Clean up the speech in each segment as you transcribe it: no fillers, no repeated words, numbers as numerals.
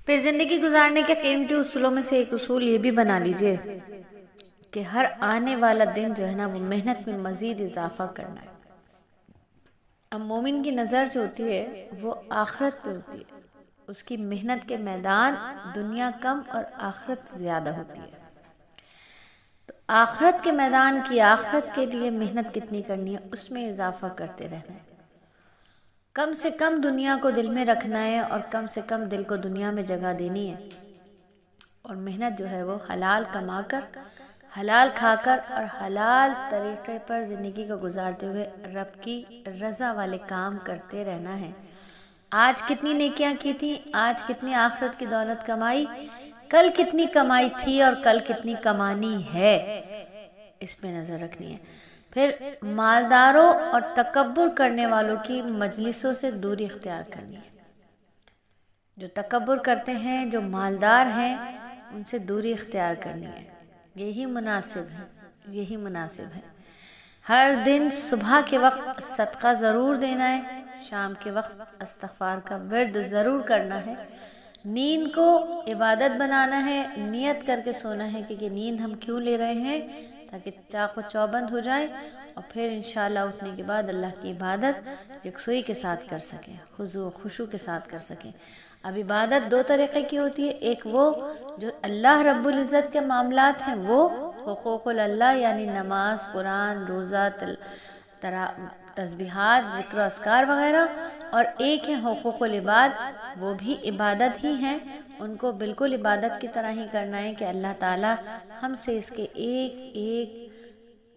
پھر زندگی گزارنے کے قیمتی اصولوں میں سے ایک اصول یہ بھی بنا لیجئے کہ ہر آنے والا دن جو ہے نا وہ محنت میں مزید اضافہ کرنا ہے۔ اب مومن کی نظر جو ہوتی ہے وہ آخرت پہ ہوتی ہے، اس کی محنت کے میدان دنیا کم اور آخرت زیادہ ہوتی ہے۔ تو آخرت کے میدان کی آخرت کے لیے محنت کتنی کرنی ہے، اس میں اضافہ کرتے رہنا ہے۔ کم سے کم دنیا کو دل میں رکھنا ہے اور کم سے کم دل کو دنیا میں جگہ دینی ہے، اور محنت جو ہے وہ حلال کما کر، حلال کھا کر اور حلال طریقے پر زندگی کو گزارتے ہوئے رب کی رضا والے کام کرتے رہنا ہے۔ آج کتنی نیکیاں کی تھی، آج کتنی آخرت کی دولت کمائی، کل کتنی کمائی تھی اور کل کتنی کمانی ہے، اس پہ نظر رکھنی ہے۔ پھر مالداروں اور تکبر کرنے والوں کی مجلسوں سے دوری اختیار کرنی ہے۔ جو تکبر کرتے ہیں، جو مالدار ہیں، ان سے دوری اختیار کرنی ہے۔ یہی مناسب ہے، یہی مناسب ہے۔ ہر دن صبح کے وقت صدقہ ضرور دینا ہے، شام کے وقت استغفار کا ورد ضرور کرنا ہے۔ نیند کو عبادت بنانا ہے، نیت کر کے سونا ہے کہ یہ نیند ہم کیوں لے رہے ہیں، تاکہ چاق و چوبند ہو جائے اور پھر انشاءاللہ اٹھنے کے بعد اللہ کی عبادت یکسوئی کے ساتھ کر سکیں، خضوع و خشوع کے ساتھ کر سکیں۔ اب عبادت دو طریقے کی ہوتی ہے، ایک وہ جو اللہ رب العزت کے معاملات ہیں، وہ حقوق اللہ یعنی نماز، قرآن، روزہ، تسبیحات، ذکر و اذکار وغیرہ، اور ایک ہے حقوق العباد، وہ بھی عبادت ہی ہیں، ان کو بالکل عبادت کی طرح ہی کرنا ہے کہ اللہ تعالی ہم سے اس کے ایک ایک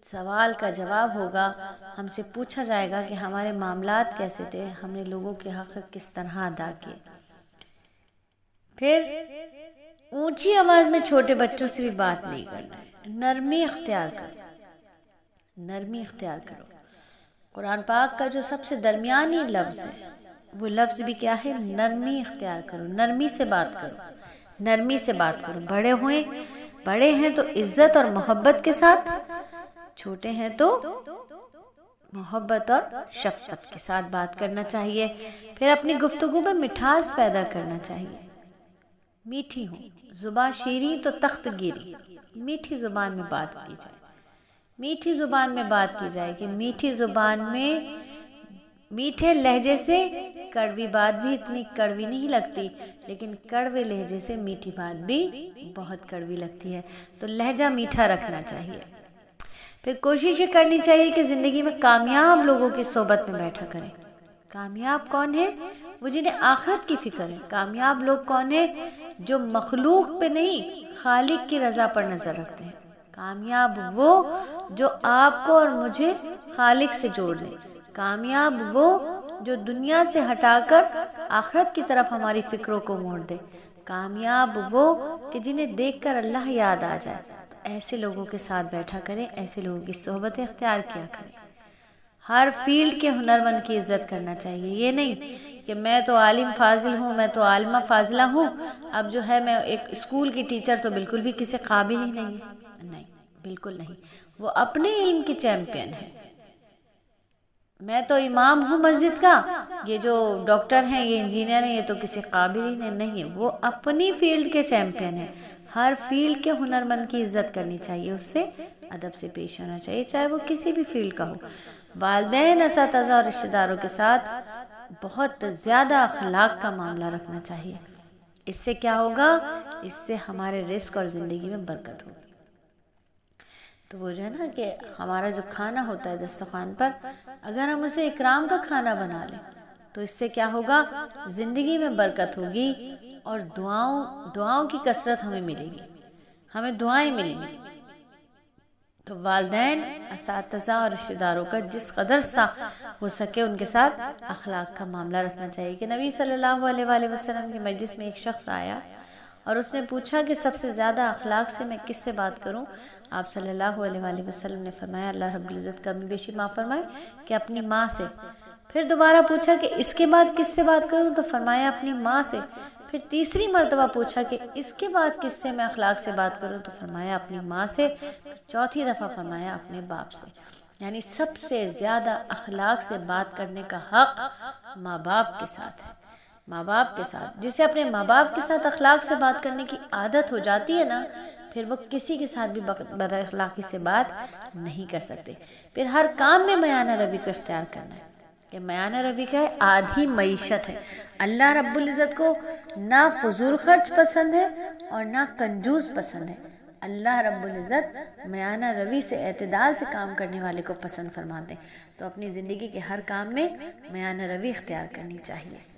سوال کا جواب ہوگا، ہم سے پوچھا جائے گا کہ ہمارے معاملات کیسے تھے، ہم نے لوگوں کے حق کس طرح ادا کیے۔ پھر اونچی آواز میں چھوٹے بچوں سے بھی بات نہیں کرنا ہے، نرمی اختیار کرو، نرمی اختیار کرو۔ قرآن پاک کا جو سب سے درمیانی لفظ ہے وہ لفظ بھی کیا ہے، نرمی اختیار کرو، نرمی سے بات کرو، نرمی سے بات کرو۔ بڑے ہیں تو عزت اور محبت کے ساتھ، چھوٹے ہیں تو محبت اور شفقت کے ساتھ بات کرنا چاہیے۔ پھر اپنی گفتگو میں مٹھاس پیدا کرنا چاہیے، میٹھی ہو، زبان شیریں تو تخت گیری، میٹھی زبان میں بات کی جائے، میٹھی زبان میں بات کی جائے کہ میٹھی زبان میں میٹھے لہجے سے کڑوی بات بھی اتنی کڑوی نہیں لگتی، لیکن کڑوے لہجے سے میٹھی بات بھی بہت کڑوی لگتی ہے، تو لہجہ میٹھا رکھنا چاہیے۔ پھر کوشش یہ کرنی چاہیے کہ زندگی میں کامیاب لوگوں کی صحبت میں بیٹھا کریں۔ کامیاب کون ہے؟ وہ جنہیں آخرت کی فکر ہے۔ کامیاب لوگ کون ہیں؟ جو مخلوق پہ نہیں، خالق کی رضا پر نظر رکھتے ہیں۔ کامیاب وہ جو آپ کو اور مجھے خالق سے جوڑ دیں۔ کامیاب وہ جو دنیا سے ہٹا کر آخرت کی طرف ہماری فکروں کو موڑ دے۔ کامیاب وہ کہ جنہیں دیکھ کر اللہ یاد آ جائے۔ تو ایسے لوگوں کے ساتھ بیٹھا کریں، ایسے لوگوں کی صحبت اختیار کیا کریں۔ ہر فیلڈ کے ہنرمند کی عزت کرنا چاہیے، یہ نہیں کہ میں تو عالم فاضل ہوں، میں تو عالمہ فاضلہ ہوں، اب جو ہے میں ایک اسکول کی ٹیچر تو بالکل بھی کسی قابل ہی نہیں ہے۔ نہیں، بالکل نہیں، وہ اپنے علم کی چیمپئن ہے۔ میں تو امام ہوں مسجد کا، یہ جو ڈاکٹر ہیں، یہ انجینئر ہیں، یہ تو کسی قابل ہی نہیں، وہ اپنی فیلڈ کے چیمپئن ہیں۔ ہر فیلڈ کے ہنرمند کی عزت کرنی چاہیے، اس سے ادب سے پیش ہونا چاہیے، چاہے وہ کسی بھی فیلڈ کا ہو۔ والدین، اساتذہ اور رشتہ داروں کے ساتھ بہت زیادہ اخلاق کا معاملہ رکھنا چاہیے۔ اس سے کیا ہوگا؟ اس سے ہمارے رزق اور زندگی میں برکت ہوگی۔ تو وہ جو ہے نا کہ ہمارا جو کھانا ہوتا ہے دسترخوان پر، اگر ہم اسے اکرام کا کھانا بنا لیں تو اس سے کیا ہوگا؟ زندگی میں برکت ہوگی اور دعاؤں کی کثرت ہمیں ملے گی، ہمیں دعائیں ملیں گی۔ تو والدین، اساتذہ اور رشتہ داروں کا جس قدر ہو سکے ان کے ساتھ اخلاق کا معاملہ رکھنا چاہیے۔ کہ نبی صلی اللہ علیہ وآلہ وسلم کی مجلس میں ایک شخص آیا اور اس نے پوچھا کہ سب سے زیادہ اخلاق سے میں کس سے بات کروں؟ آپ صلی اللہ علیہ وآلہ وسلم نے فرمایا، اللہ رب العزت کمی بیشی معاف فرمائے، کہ اپنی ماں سے۔ پھر دوبارہ پوچھا کہ اس کے بعد کس سے بات کروں؟ تو فرمایا اپنی ماں سے۔ پھر تیسری مرتبہ پوچھا کہ اس کے بعد کس سے میں اخلاق سے بات کروں؟ تو فرمایا اپنی ماں سے۔ چوتھی دفعہ فرمایا اپنے باپ سے۔ یعنی سب سے زیادہ اخلاق سے بات کرنے کا حق ماں باپ کے ساتھ ہے۔ ماں باپ کے ساتھ، جسے اپنے ماں باپ کے ساتھ اخلاق سے بات کرنے کی عادت ہو جاتی ہے نا، پھر وہ کسی کے ساتھ بھی بد اخلاقی سے بات نہیں کر سکتے۔ پھر ہر کام میں میانہ روی کو اختیار کرنا ہے، کہ میانہ روی کیا ہے؟ آدھی معیشت ہے۔ اللہ رب العزت کو نہ فضول خرچ پسند ہے اور نہ کنجوس پسند ہے۔ اللہ رب العزت میانہ روی سے، اعتدال سے کام کرنے والے کو پسند فرماتے ہیں۔ تو اپنی زندگی کے ہر کام میں میانہ روی اختیار کرنی چاہیے۔